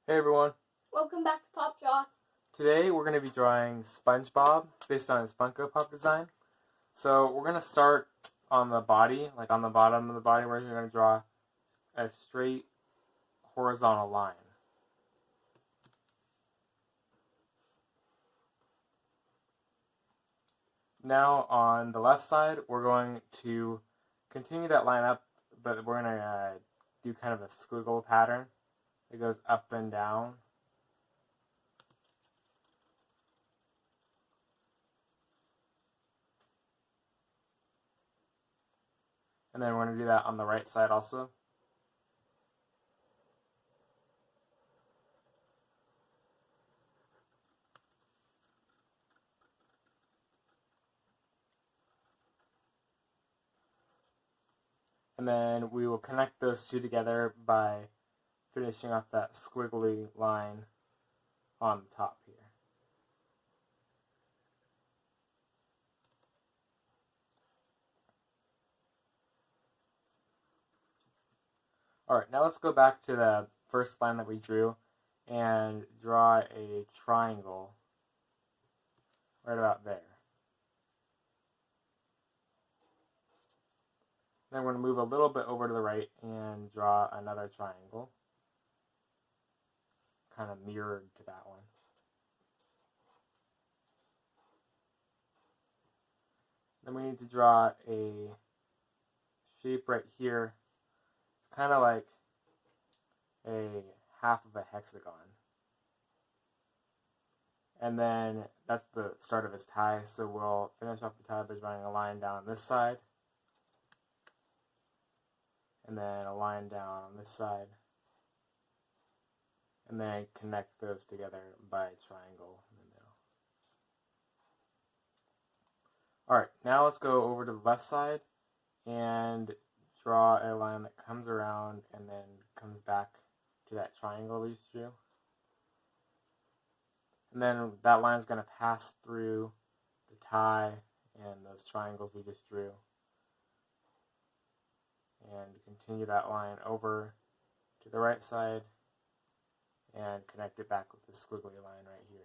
Hey everyone! Welcome back to Pop Jaw. Today we're going to be drawing SpongeBob based on his Funko Pop design. So we're going to start on the body, like on the bottom of the body, where you're going to draw a straight horizontal line. Now on the left side, we're going to continue that line up, but we're going to do kind of a squiggle pattern. It goes up and down. And then we're going to do that on the right side also. And then we will connect those two together by finishing off that squiggly line on the top here. Alright, now let's go back to the first line that we drew and draw a triangle right about there. Then we're going to move a little bit over to the right and draw another triangle, kind of mirrored to that one. Then we need to draw a shape right here. It's kind of like a half of a hexagon. And then that's the start of his tie, so we'll finish off the tie by drawing a line down this side, and then a line down on this side, and then connect those together by a triangle in the middle. Alright, now let's go over to the left side and draw a line that comes around and then comes back to that triangle we just drew. And then that line is going to pass through the tie and those triangles we just drew. And continue that line over to the right side and connect it back with the squiggly line right here.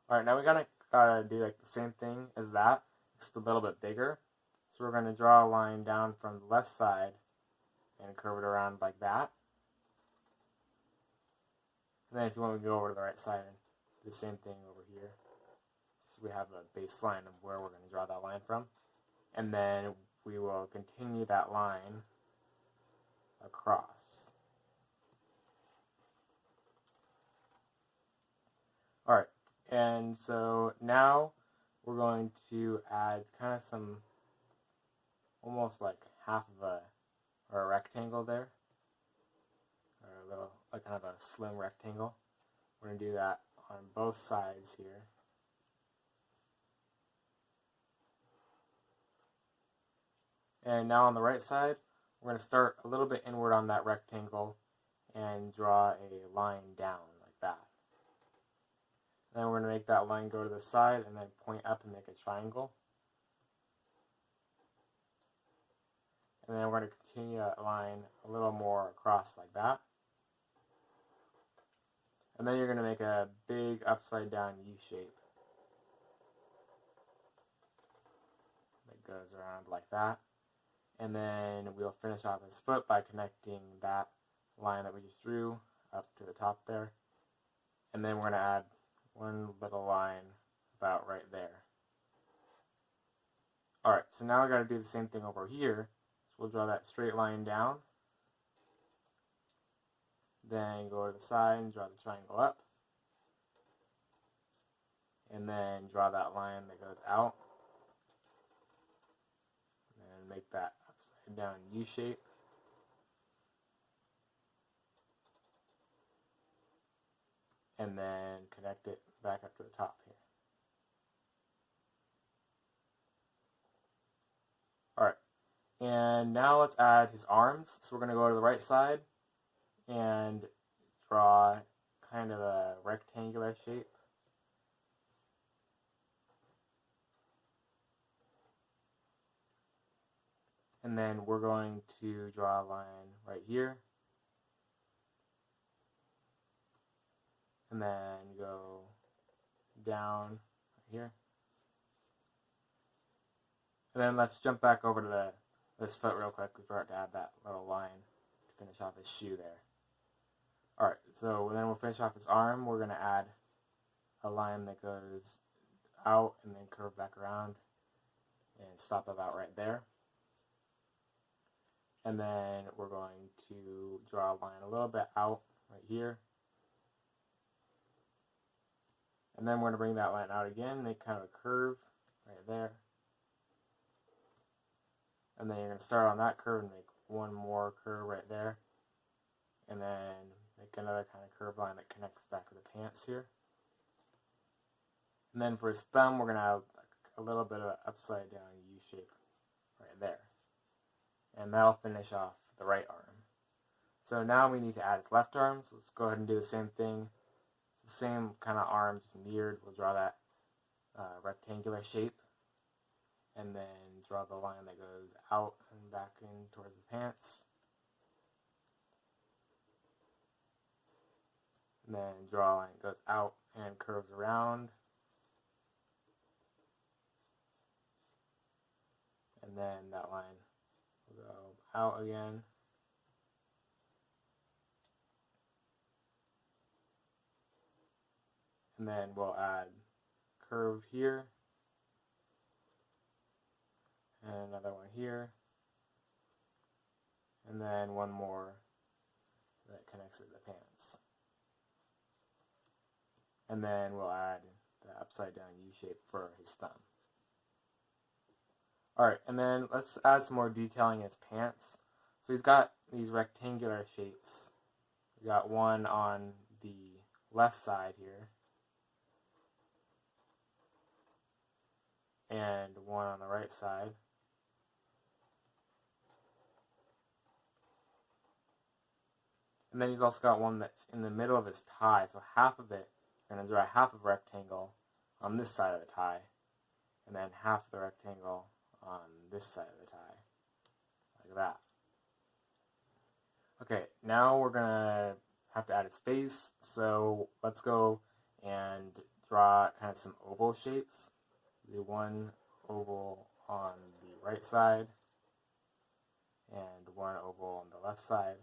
Alright, now we're going to do like the same thing as that, just a little bit bigger. So we're going to draw a line down from the left side and curve it around like that. And then if you want to go over to the right side and do the same thing over here. So we have a baseline of where we're going to draw that line from. And then we will continue that line across. Alright, and so now we're going to add kind of some, almost like half of a rectangle there. Or a little, like kind of a slim rectangle. We're going to do that on both sides here. And now on the right side, we're going to start a little bit inward on that rectangle and draw a line down like that. And then we're going to make that line go to the side and then point up and make a triangle. And then we're going to continue that line a little more across like that. And then you're going to make a big upside down U shape that goes around like that. And then we'll finish off his foot by connecting that line that we just drew up to the top there. And then we're going to add one little line about right there. Alright, so now we got to do the same thing over here. So we'll draw that straight line down. Then go to the side and draw the triangle up. And then draw that line that goes out. And make that upside down U shape. And then connect it back up to the top here. Alright, and now let's add his arms. So we're going to go to the right side and draw kind of a rectangular shape. And then we're going to draw a line right here and then go down here. And then let's jump back over to this foot real quick. We forgot to add that little line to finish off his shoe there. Alright, so then we'll finish off his arm. We're going to add a line that goes out and then curve back around and stop about right there. And then we're going to draw a line a little bit out right here. And then we're going to bring that line out again, make kind of a curve right there. And then you're going to start on that curve and make one more curve right there. And then make another kind of curved line that connects back to the pants here. And then for his thumb, we're going to have a little bit of an upside down U shape right there. And that'll finish off the right arm. So now we need to add his left arm. So let's go ahead and do the same thing. It's the same kind of arm, just mirrored. We'll draw that rectangular shape. And then draw the line that goes out and back in towards the pants. And then draw a line that goes out and curves around. And then that line will go out again. And then we'll add curve here. And another one here. And then one more that connects to the pants. And then we'll add the upside down U shape for his thumb. Alright, and then let's add some more detailing in his pants. So he's got these rectangular shapes. We got one on the left side here. And one on the right side. And then he's also got one that's in the middle of his tie. So half of it, we're going to draw half of a rectangle on this side of the tie. And then half of the rectangle on this side of the tie. Like that. Okay, now we're going to have to add his face. So let's go and draw kind of some oval shapes. Do one oval on the right side. And one oval on the left side.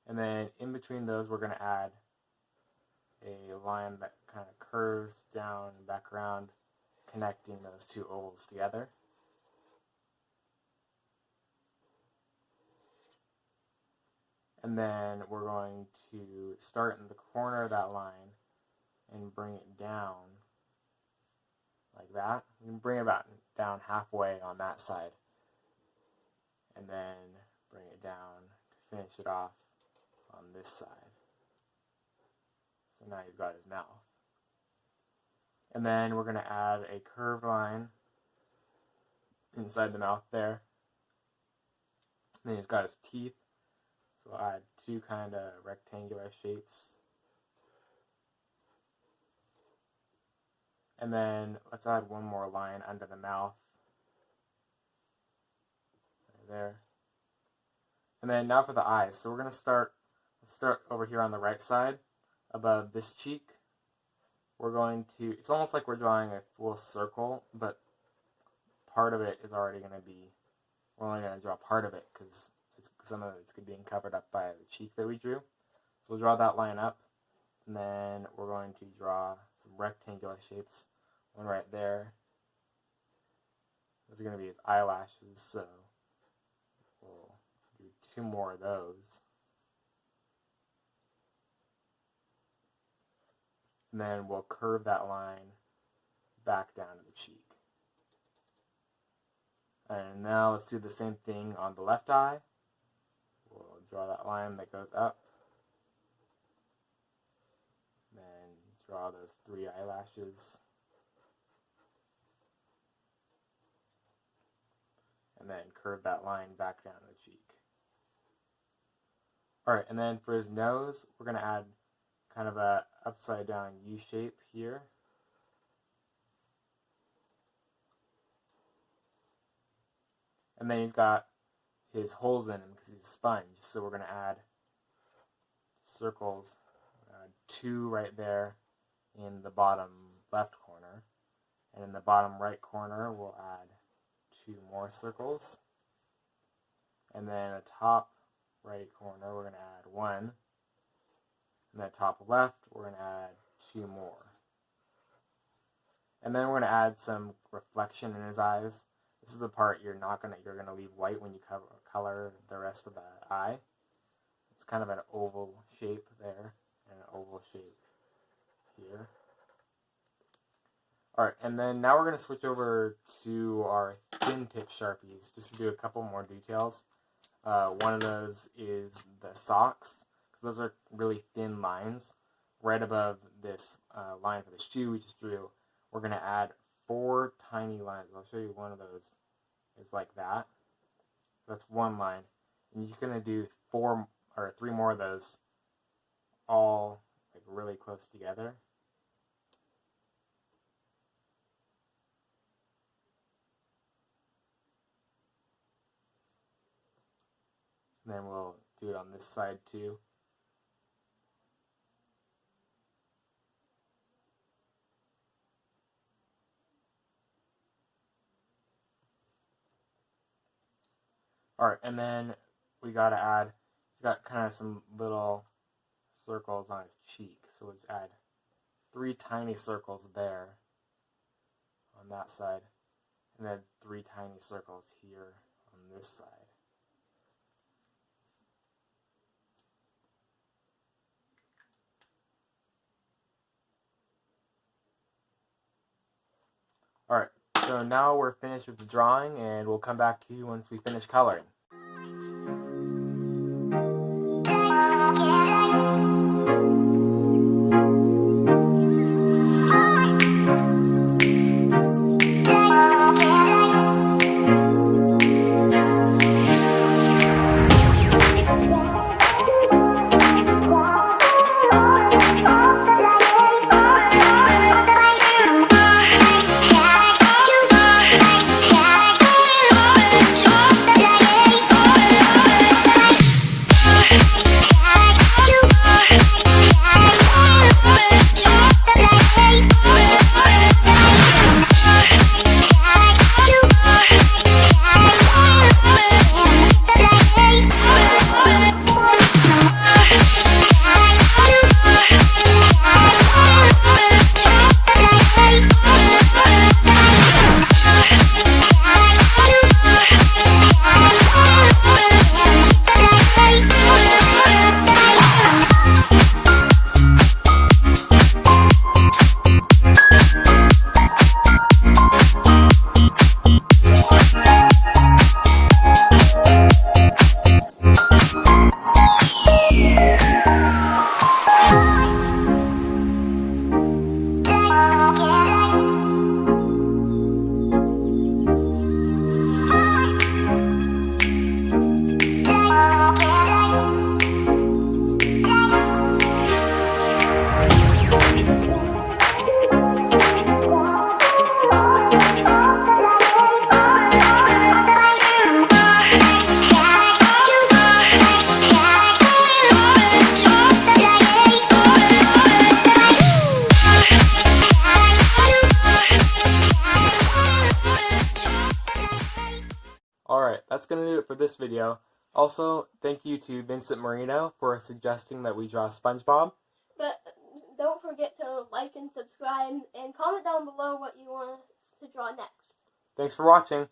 And then in between those, we're going to add a line that kind of curves down and back around, connecting those two ovals together. And then we're going to start in the corner of that line and bring it down like that. We can bring it about down halfway on that side. And then bring it down to finish it off on this side. So now you've got his mouth. And then we're going to add a curved line inside the mouth there. And then he's got his teeth. So we'll add two kind of rectangular shapes. And then let's add one more line under the mouth. Right there. And then now for the eyes. So we're going to start over here on the right side above this cheek. We're going to, it's almost like we're drawing a full circle, but part of it is already going to be, we're only going to draw part of it because some of it's being covered up by the cheek that we drew. So we'll draw that line up, and then we're going to draw some rectangular shapes. One right there. Those are going to be his eyelashes, so we'll do two more of those. And then we'll curve that line back down to the cheek. And now let's do the same thing on the left eye. We'll draw that line that goes up. Then draw those three eyelashes. And then curve that line back down to the cheek. Alright, and then for his nose, we're going to add kind of a upside down U shape here. And then he's got his holes in him because he's a sponge. So we're going to add circles, 2 right there in the bottom left corner. And in the bottom right corner, we'll add 2 more circles. And then the top right corner, we're going to add 1. And the top left, we're going to add 2 more. And then we're going to add some reflection in his eyes. This is the part you're gonna leave white when you color the rest of the eye. It's kind of an oval shape there, and an oval shape here. Alright, and then now we're going to switch over to our thin tip Sharpies, just to do a couple more details. One of those is the socks. Those are really thin lines. Right above this line for the shoe we just drew, we're going to add 4 tiny lines. I'll show you one of those is like that. So that's one line. And you're going to do 3 more of those, all like really close together. And then we'll do it on this side too. Alright, and then we gotta add, he's got kind of some little circles on his cheek. So let's add 3 tiny circles there on that side. And then 3 tiny circles here on this side. Alright, so now we're finished with the drawing, and we'll come back to you once we finish coloring. Alright, that's going to do it for this video. Also, thank you to Vincent Marino for suggesting that we draw SpongeBob. But don't forget to like and subscribe and comment down below what you want us to draw next. Thanks for watching.